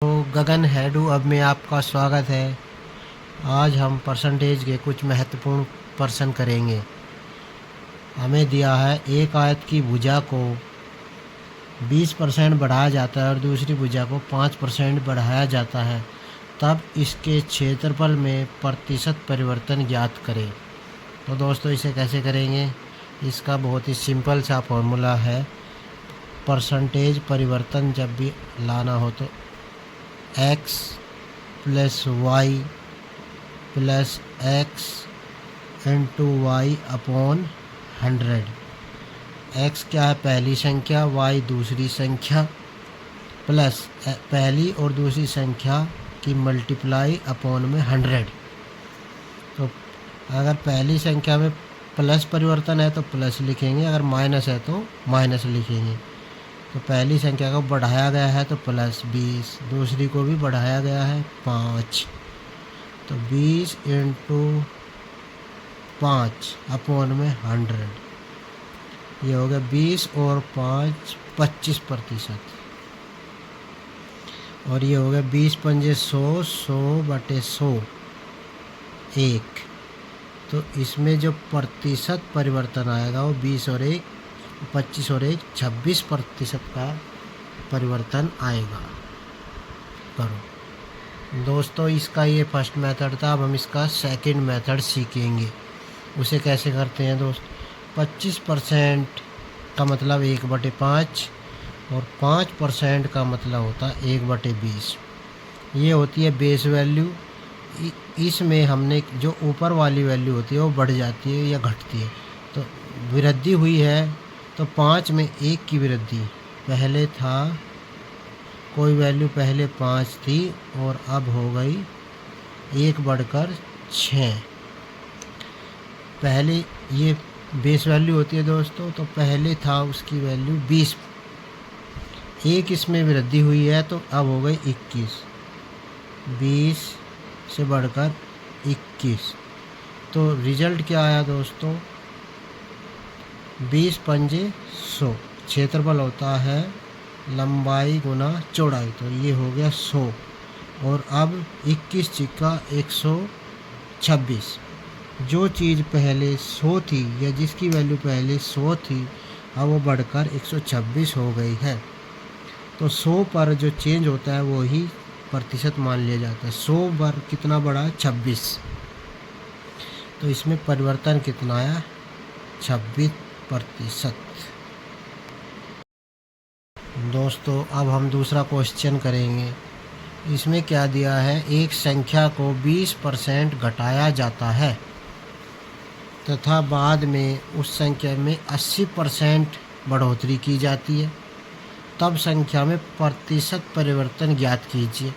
तो गगन हैडू अब में आपका स्वागत है। आज हम परसेंटेज के कुछ महत्वपूर्ण प्रश्न करेंगे। हमें दिया है एक आयत की भुजा को 20% बढ़ाया जाता है और दूसरी भुजा को 5% बढ़ाया जाता है, तब इसके क्षेत्रफल में प्रतिशत परिवर्तन ज्ञात करें। तो दोस्तों इसे कैसे करेंगे, इसका बहुत ही सिंपल सा फॉर्मूला है। परसेंटेज परिवर्तन जब भी लाना हो तो x plus y plus x into y upon 100। x क्या है, पहली संख्या, y दूसरी संख्या, प्लस पहली और दूसरी संख्या की मल्टीप्लाई अपॉन में 100। तो अगर पहली संख्या में प्लस परिवर्तन है तो प्लस लिखेंगे, अगर माइनस है तो माइनस लिखेंगे। तो पहली संख्या को बढ़ाया गया है तो प्लस 20, दूसरी को भी बढ़ाया गया है 5, तो 20 इंटू 5 अपॉन में 100। ये हो गया 20 और 5 25%। और ये हो गया 20 पंजे 100, 100/100 1। तो इसमें जो प्रतिशत परिवर्तन आएगा वो 20 और 1 25 और 1 26% का परिवर्तन आएगा। करो दोस्तों, इसका ये फर्स्ट मेथड था। अब हम इसका सेकंड मेथड सीखेंगे। उसे कैसे करते हैं दोस्त, 25% का मतलब 1/5 और 5% का मतलब होता है 1/20। ये होती है बेस वैल्यू। इसमें हमने जो ऊपर वाली वैल्यू होती है वो बढ़ जाती है या घटती है। तो वृद्धि हुई है तो 5 में 1 की वृद्धि, पहले था कोई वैल्यू पहले 5 थी और अब हो गई 1 बढ़कर 6। पहले ये बेस वैल्यू होती है दोस्तों, तो पहले था उसकी वैल्यू 20, 1 इसमें वृद्धि हुई है तो अब हो गई 21, 20 से बढ़कर 21। तो रिजल्ट क्या आया दोस्तों, 20 पंजे 100। क्षेत्रफल होता है लंबाई गुना चौड़ाई, तो ये हो गया 100। और अब 21 चिक्का 126। जो चीज़ पहले 100 थी या जिसकी वैल्यू पहले 100 थी, अब वो बढ़कर 126 हो गई है। तो 100 पर जो चेंज होता है वो ही प्रतिशत मान लिया जाता है। 100 पर कितना बढ़ा, 26। तो इसमें परिवर्तन कितना आया, 26%। दोस्तों अब हम दूसरा क्वेश्चन करेंगे। इसमें क्या दिया है, एक संख्या को 20% घटाया जाता है तथा बाद में उस संख्या में 80% बढ़ोतरी की जाती है, तब संख्या में प्रतिशत परिवर्तन ज्ञात कीजिए।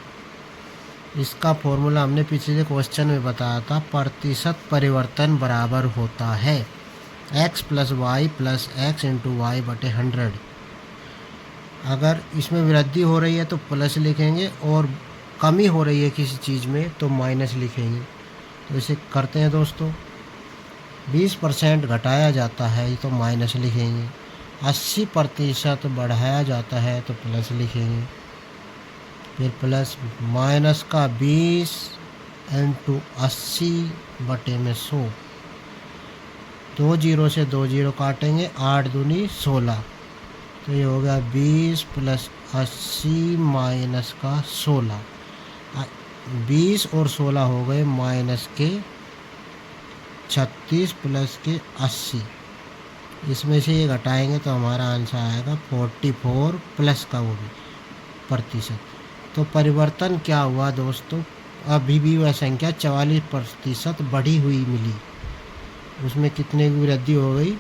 इसका फॉर्मूला हमने पिछले क्वेश्चन में बताया था। प्रतिशत परिवर्तन बराबर होता है x plus y plus x into y बटे 100। अगर इसमें वृद्धि हो रही है तो प्लस लिखेंगे और कमी हो रही है किसी चीज़ में तो माइनस लिखेंगे। तो इसे करते हैं दोस्तों, 20% घटाया जाता है तो माइनस लिखेंगे, 80% बढ़ाया जाता है तो प्लस लिखेंगे, फिर प्लस माइनस का 20 इंटू 80/100। 2 जीरो से 2 जीरो काटेंगे, 8 दूनी 16। तो ये हो गया 20 प्लस 80 माइनस का 16। 20 और 16 हो गए माइनस के 36 प्लस के 80। इसमें से ये घटाएंगे तो हमारा आंसर आएगा 44 प्लस का वो भी प्रतिशत। तो परिवर्तन क्या हुआ दोस्तों, अभी भी वह संख्या 44% बढ़ी हुई मिली। उसमें कितने की वृद्धि हो गई,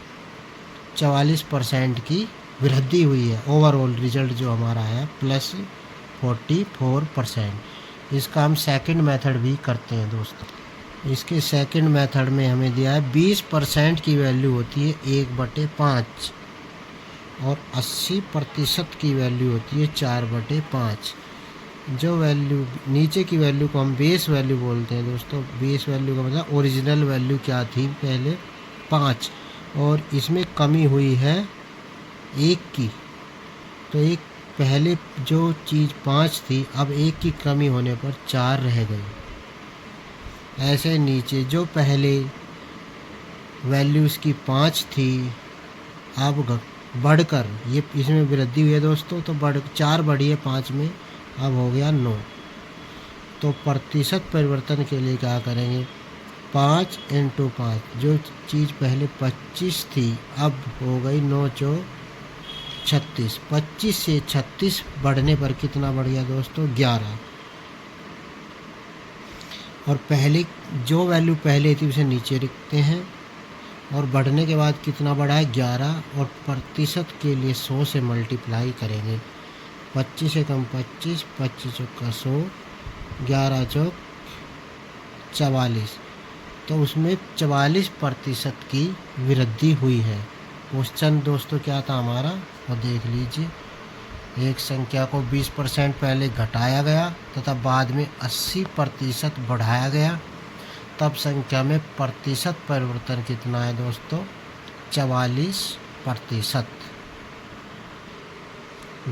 44% की वृद्धि हुई है। ओवरऑल रिजल्ट जो हमारा है प्लस 44%। इसका हम सेकंड मेथड भी करते हैं दोस्तों। इसके सेकंड मेथड में हमें दिया है 20% की वैल्यू होती है 1/5 और 80% की वैल्यू होती है 4/5। जो वैल्यू नीचे की वैल्यू को हम बेस वैल्यू बोलते हैं दोस्तों। बेस वैल्यू का मतलब ओरिजिनल वैल्यू क्या थी, पहले 5 और इसमें कमी हुई है 1 की। तो एक पहले जो चीज़ 5 थी अब 1 की कमी होने पर 4 रह गई। ऐसे नीचे जो पहले वैल्यू इसकी 5 थी अब बढ़कर ये इसमें वृद्धि हुई है दोस्तों, तो 4 बढ़ी है 5 में, अब हो गया 9। तो प्रतिशत परिवर्तन के लिए क्या करेंगे, 5 × 5, जो चीज़ पहले 25 थी अब हो गई 9 चौक 36। 25 से 36 बढ़ने पर कितना बढ़ गया दोस्तों, 11। और पहले जो वैल्यू पहले थी उसे नीचे लिखते हैं, और बढ़ने के बाद कितना बढ़ा है, 11। और प्रतिशत के लिए 100 से मल्टीप्लाई करेंगे। 25 से कम 25, 25 चौका 100, 11 चौक 44, तो उसमें 44% की वृद्धि हुई है। क्वेश्चन दोस्तों क्या था हमारा, और देख लीजिए। एक संख्या को 20% पहले घटाया गया तथा बाद में 80% बढ़ाया गया, तब संख्या में प्रतिशत परिवर्तन कितना है दोस्तों, 44%।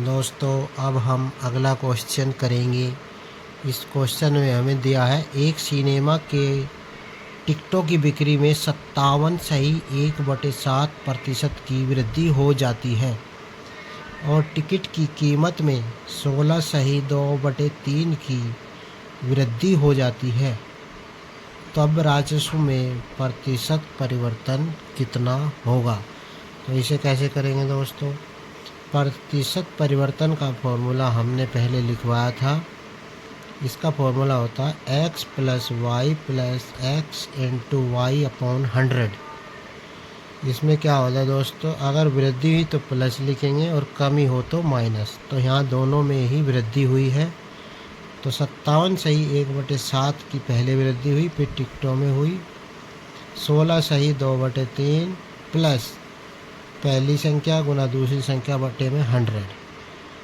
दोस्तों अब हम अगला क्वेश्चन करेंगे। इस क्वेश्चन में हमें दिया है एक सिनेमा के टिकटों की बिक्री में 57.1/7% की वृद्धि हो जाती है और टिकट की कीमत में 16.2/3 की वृद्धि हो जाती है, तब राजस्व में प्रतिशत परिवर्तन कितना होगा। तो इसे कैसे करेंगे दोस्तों, प्रतिशत परिवर्तन का फॉर्मूला हमने पहले लिखवाया था। इसका फॉर्मूला होता है x + y + x × y/100। इसमें क्या होता है दोस्तों, अगर वृद्धि हुई तो प्लस लिखेंगे और कमी हो तो माइनस। तो यहाँ दोनों में ही वृद्धि हुई है। तो 57.1/7 की पहले वृद्धि हुई, फिर टिकटों में हुई। 16.2/3 प्लस पहली संख्या गुना दूसरी संख्या बटे में 100।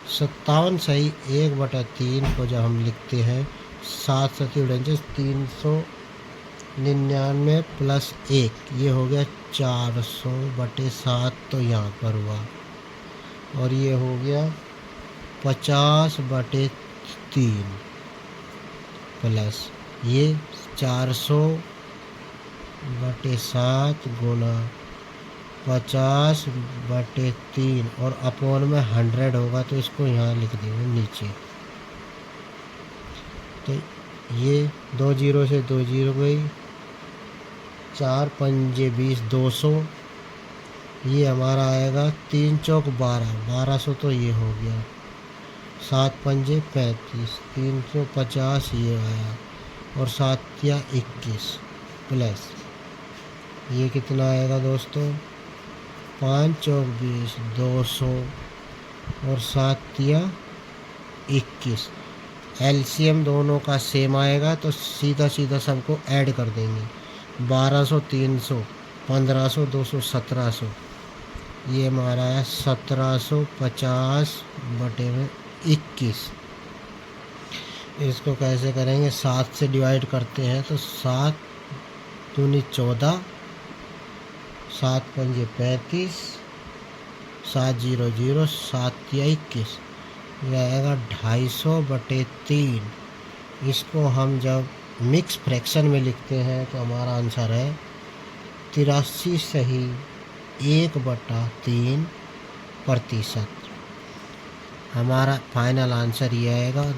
57.1/3 को जब हम लिखते हैं 7 × 399 + 1, ये हो गया 400/7, तो यहाँ पर हुआ। और ये हो गया 50/3 प्लस ये 400/7 गुना 50/3 और अपॉन में 100 होगा, तो इसको यहाँ लिख देंगे नीचे। तो ये 2 0 से 2 0 गई, 4 5 20, 200। ये हमारा आएगा 3 चौक 12, 1200, तो ये हो गया। 7 5 35, 350 ये आया, और 7 या 21 प्लस ये कितना आएगा दोस्तों, 5 चौक 20, 200 और 7 या 21। एलसीएम दोनों का सेम आएगा, तो सीधा सीधा सबको ऐड कर देंगे। 1200 300, 1500 200, 1700। ये हमारा है 1750/21। इसको कैसे करेंगे, 7 से डिवाइड करते हैं तो 7 दूनी 14, 7 5 35, 7 0 0, 7 या 21। यह आएगा 250/3। इसको हम जब मिक्स फ्रैक्शन में लिखते हैं तो हमारा आंसर है 83.1/3%। हमारा फाइनल आंसर ये आएगा।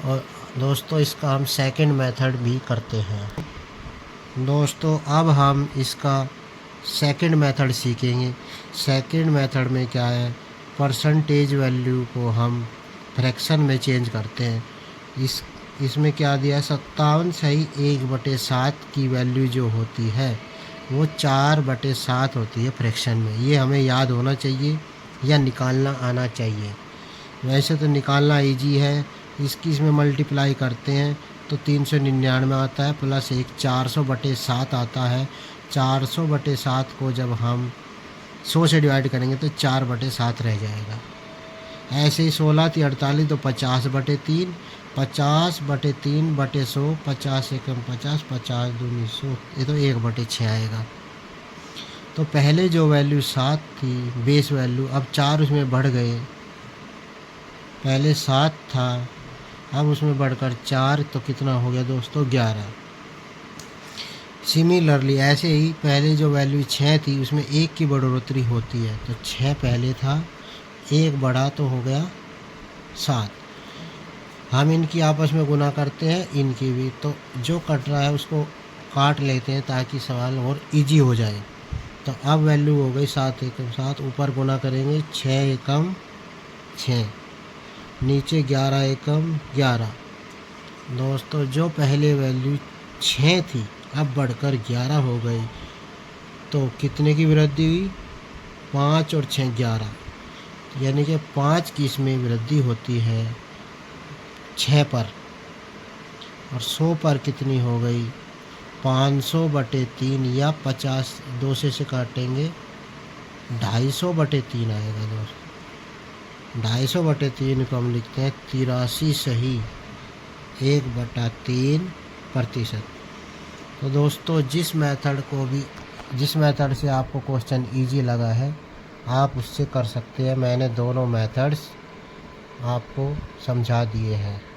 और दोस्तों इसका हम सेकंड मेथड भी करते हैं। दोस्तों अब हम इसका सेकंड मेथड सीखेंगे। सेकंड मेथड में क्या है, परसेंटेज वैल्यू को हम फ्रैक्शन में चेंज करते हैं। इसमें क्या दिया, 57.1/7 की वैल्यू जो होती है वो 4/7 होती है फ्रैक्शन में। ये हमें याद होना चाहिए या निकालना आना चाहिए। वैसे तो निकालना इजी है। इसमें मल्टीप्लाई करते हैं तो 399 आता है, प्लस एक 400/7 आता है। 400/7 को जब हम 100 से डिवाइड करेंगे तो 4/7 रह जाएगा। ऐसे ही 16 × 48 तो 50/3, 50/3/100, 50 से कम 50, 50 दूनी 100, ये तो 1/6 आएगा। तो पहले जो वैल्यू 7 थी बेस वैल्यू, अब 4 उसमें बढ़ गए पहले 7 था, अब उसमें बढ़कर 4, तो कितना हो गया दोस्तों 11। सिमिलरली ऐसे ही पहले जो वैल्यू 6 थी उसमें 1 की बढ़ोतरी होती है, तो 6 पहले था, 1 बढ़ा तो हो गया 7। हम इनकी आपस में गुना करते हैं, इनकी भी, तो जो कट रहा है उसको काट लेते हैं ताकि सवाल और इजी हो जाए। तो अब वैल्यू हो गई 7 एकम 7, ऊपर गुना करेंगे 6 एकम 6, नीचे 11 एकम 11। दोस्तों जो पहले वैल्यू 6 थी अब बढ़कर 11 हो गई, तो कितने की वृद्धि हुई? 5 और 6 11, यानी कि 5 की इसमें वृद्धि होती है 6 पर। और 100 पर कितनी हो गई? 500/3 या 50, 2 से काटेंगे 250/3 आएगा दोस्तों। 250/3 को हम लिखते हैं 83 सही 1/3%। तो दोस्तों जिस मेथड से आपको क्वेश्चन इजी लगा है आप उससे कर सकते हैं। मैंने दोनों मेथड्स आपको समझा दिए हैं।